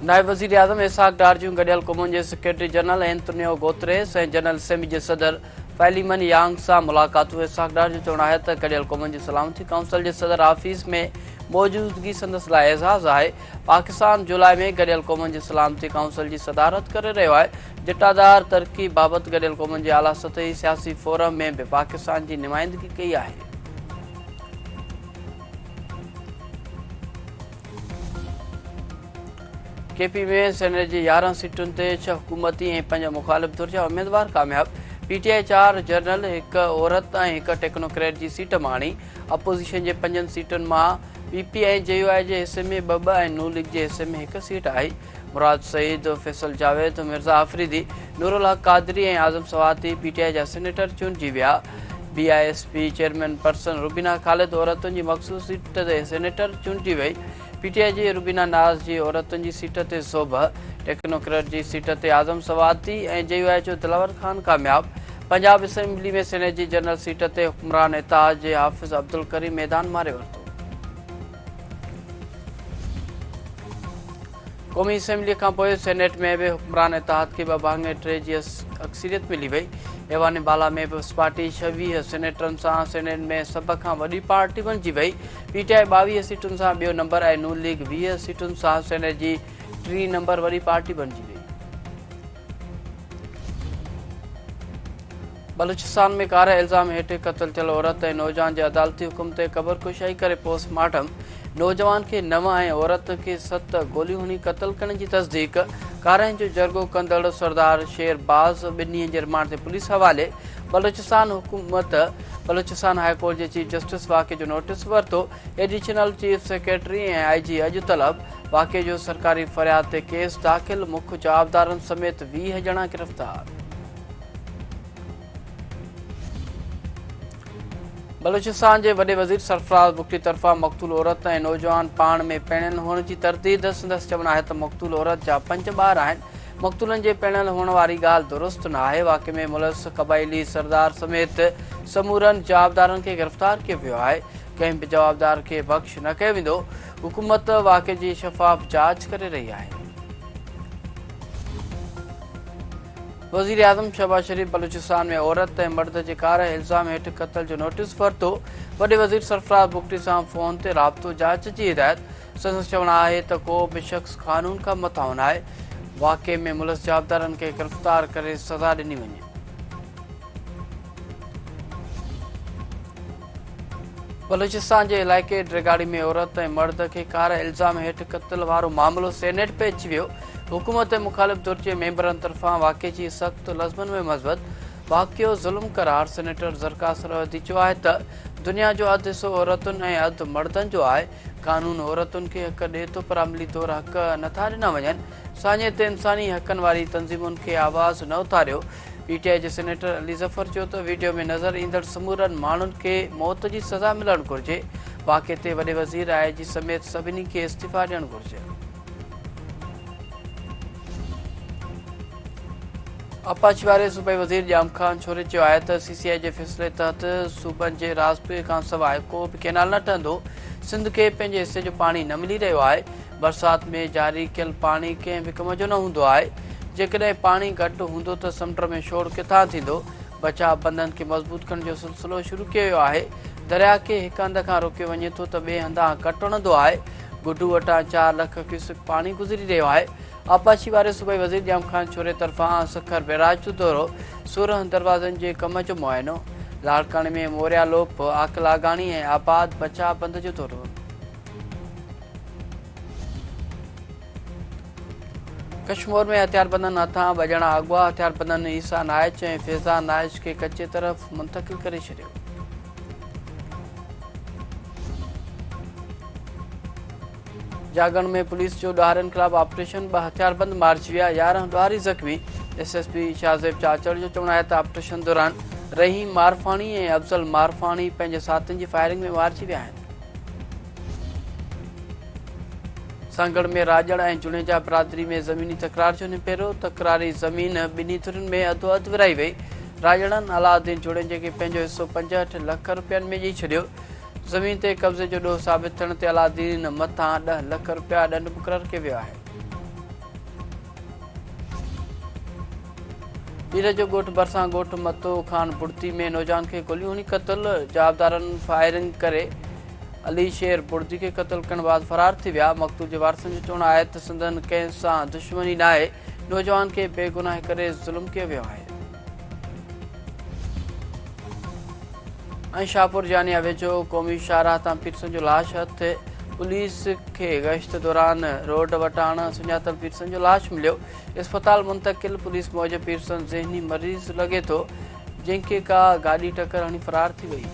नायब वज़ीर आज़म इसहाक डार जूं गडियल क़ौमुनि जे सेक्रेटरी जनरल एंटोनियो गुतेरेस ऐं जनरल असेंबली जे सदर फ़ैलिमन यांग सां मुलाक़ातूं। इसहाक डार जो चवणु आहे त गडियल क़ौमुनि जी सलामती काउंसिल जे सदर ऑफिस में मौजूदगी संदसि लाइ एज़ाज़ आहे। पाकिस्तान जुलाई में गडियल क़ौमुनि जी सलामती काउंसिल जी सदारत करे रहियो आहे। जटादार तरक़ी बाबति गडियल क़ौमुनि जे आला सतही सियासी फोरम में बि पाकिस्तान जी नुमाइंदगी कई आहे। केपी में सेनेट जी 11 सीटुनि ते 6 हुकूमती ऐं 5 मुखालिफ़ धुर जा उम्मीदवार कामयाब। पीटीआई 4 जनरल, 1 औरत ऐं 1 टेक्नोक्रेट जी सीट माणी। अपोज़िशन जे 5 सीटुनि मां पीपी ऐं जेयूआई जे हिसे में 2 ऐं नून लीग जे हिसे में 1 सीट आई। मुराद सईद, फैसल जावेद, मिर्ज़ा आफरीदी, नूरुल हक कादरी ऐं आज़म सवाती पीटीआई जा सेनेटर चूंडिजी विया। बीआईएसपी चेयरमैन पर्सन रुबीना ख़ालिद औरतुनि जी मख़सूस सीट ते सेनेटर चूंडिजी वई। पीटीआई जी रुबीना नाज़ जी औरतुनि जी सीट ते ज़ोब, टेक्नोक्रेट जी सीट ते आज़म सवाती ऐं जेयूआई जो दिलावर ख़ान कामयाब। पंजाब असेंबली में सेनेट जी जनरल सीट ते हुक्मरान इत्तेहाद जे हाफ़िज़ अब्दुल करीम मैदान मारे वरितो। क़ौमी असेंबली खां पोइ सेनेट में बि हुक्मरान इत्तेहाद खे 2 भाङे 3 जी अक्सरियत मिली वई। ऐवान बाला में पीपल्स पार्टी 26 सेनेटरनि सां सेनेट में सभ खां वॾी पार्टी बणिजी वई। पीटीआई 22 सीटुनि सां ॿियो नंबर ऐं नून लीग 20 सीटुनि सां सेनेट जी 3 नंबर वॾी पार्टी बणिजी वई। बलूचिस्तान में कारे इल्ज़ाम हेठि क़त्ल थियल औरत ऐं नौजवान जे अदालती हुकुम ते क़ब्रकुशाई करे पोस्टमार्टम। नौजवान खे 9 ऐं औरत खे 7 गोलियूं हणी क़त्ल करण जी तस्दीक। काराइं जो जरगो कंदड़ सरदार शेरबाज़ 2 ॾींहनि जे रिमांड ते पुलिस हवाले। बलूचिस्तान हाई कोर्ट जे चीफ जस्टिस वाक़े जो नोटिस वरितो। एडिशनल चीफ सेक्रेटरी ऐं आईजी अॼु तलब। वाक़े जो सरकारी फ़रियाद ते केस दाख़िल। मुख्य जवाबदारनि समेत 20 ॼणा गिरफ़्तार। बलूचिस्तान जे वॾे वज़ीर सरफराज़ बुगटी तरफ़ां मक़तूल औरत ऐं नौजवान पाण में पहिरियल हुअण जी तरदीद। संदसि चवणु आहे त मक़तूल औरत जा 5 ॿार आहिनि। मक़तूलनि जे पहिरियल हुअण वारी ॻाल्हि दुरुस्त न आहे। वाक़े में मुलस क़बाइली सरदार समेत समूरनि जवाबदारनि खे गिरफ़्तार कयो वियो आहे। कंहिं बि जवाबदार खे बख़्श न कयो वेंदो। हुकूमत वाक़े जी शफ़ाफ़ जांच करे रही आहे। वज़ीर आज़म शहबाज शरीफ़ बलूचिस्तान में औरत ऐं मर्द जे कारे इल्ज़ाम हेठि क़त्ल जो नोटिस वरितो। वॾे वज़ीर सरफराज़ बुगटी सां फ़ोन ते राबितो जांच जी हिदायत। संदसि चवणु आहे त को बि शख़्स क़ानून खां मथां न आहे। वाक़े में मुलस जवाबदारनि खे गिरफ़्तार करे सज़ा ॾिनी वञे। बलूचिस्तान जे इलाइक़े ड्रेगाड़ी में औरत ऐं मर्द खे कारे इल्ज़ाम हेठि क़त्ल वारो मामिलो सेनेट पे अची वियो। हुकूमत मुखालिफ़ धुर जे मेंबरनि तरफ़ां वाक़े जी सख़्त लज़्मनि में मज़बत। वाक़ियो ज़ुल्म करार। सेनेटर ज़रका सरहदी चयो आहे त दुनिया जो अधु हिसो औरतुनि ऐं अधु मर्दनि जो आहे। कानून औरतुनि खे हक़ ॾिए थो पर अमली तौर हक़ नथा ॾिना वञनि। साञे ते इंसानी हक़नि वारी तंज़ीमुनि खे आवाज़ न उथारियो। पीटीआई जे सेनेटर अली ज़फ़र चयो त वीडियो में नज़र ईंदड़ समूरनि माण्हुनि खे मौत जी सज़ा मिलणु घुरिजे। वाक़े ते वॾे वज़ीर आईजी समेत सभिनी खे इस्तीफ़ा ॾियणु घुरिजे। अपाची वारे सूबाई वज़ीर जाम खान छोरे चयो आहे त सीसीआई जे फ़ैसिले तहत सूबनि जे राज़पे खां सवाइ को बि कैनाल न ठहंदो। सिंध खे पंहिंजे हिसे जो पाणी न मिली रहियो आहे। बरसाति में जारी कयल पाणी कंहिं बि कम जो न हूंदो आहे। जेकॾहिं पाणी घटि हूंदो त समुंड में शोर किथां थींदो। बचाव बंधनि खे मज़बूत करण जो सिलसिलो शुरू कयो वियो आहे। दरिया खे हिक हंध खां रोकियो वञे थो त ॿिए हंधां घटि वणंदो आहे। गुडू वटां 4 लख क्यूसेक पाणी गुज़री रहियो आहे। अपाची वारे सूबाई वज़ीर जाम खान छोरे तरफ़ां सखर बैराज जो दौरो। 16 दरवाज़नि जे कम जो मुआइनो। लाड़काने में मोरिया लोप, आकलागानी ऐं आबाद बचाव बंद जो दौरो। कश्मीर में हथियारबंदनि हथां 2 ॼणा अगवा। हथियारबंदनि ईसा नाइच ऐं फैज़ा नाइच खे कचे तरफ़ मुंतक़िल करे छॾियो। जागण में पुलिस जो ॾोहारियुनि ख़िलाफ़ ऑपरेशन। 2 हथियारबंद मारिजी विया, 11 ॾोहारी ज़ख़्मी। एसएसपी शाहज़ेब चाचड़ जो चवणु आहे त ऑपरेशन दौरान रहीम मारफाणी ऐं अफ़ज़ल मारफाणी पंहिंजे साथियुनि जी फायरिंग में मारिजी विया आहिनि। सांगड़ में राजड़ ऐं जुनेजा बिरादरी में ज़मीनी तकरार जो निबेरो। तकरारी ज़मीन ॿिन्ही धुरियुनि में अधो अधु विराई वई। राजड़नि अलाउद्दीन जुड़ेजे खे पंहिंजो हिसो 65 लख रुपयनि में ॾेई छॾियो। ज़मीन ते कब्ज़े जो ॾोह साबित थियण ते अलाउद्दीन मथां 10 लख रुपया ॾंड मुक़ररु कयो वियो आहे। पीर जो ॻोठ भरिसां ॻोठ मतो खान बुर्ती में नौजवान खे गोलियूं हणी क़तल। जवाबदारनि फायरिंग करे अली शेर बुर्दी खे क़तल करण बाद फरार थी विया। मक़तूल जे वारसनि जो चवणु आहे त संदन कंहिं सां दुश्मनी न आहे। नौजवान खे बेगुनाह करे ज़ुल्म कयो वियो आहे। ऐं शाहपुर जानिया वेझो क़ौमी शाहराह तां पीरसन जो लाश हथ। पुलिस खे गश्त दौरान रोड वटाण सुञातल पीरसन जो लाश मिलियो। अस्पताल मुंतकिल। पुलिस मूजिबि पीरसन ज़हनी मरीज़ लॻे थो, जंहिंखे का गाॾी टकर हणी फरार थी वई।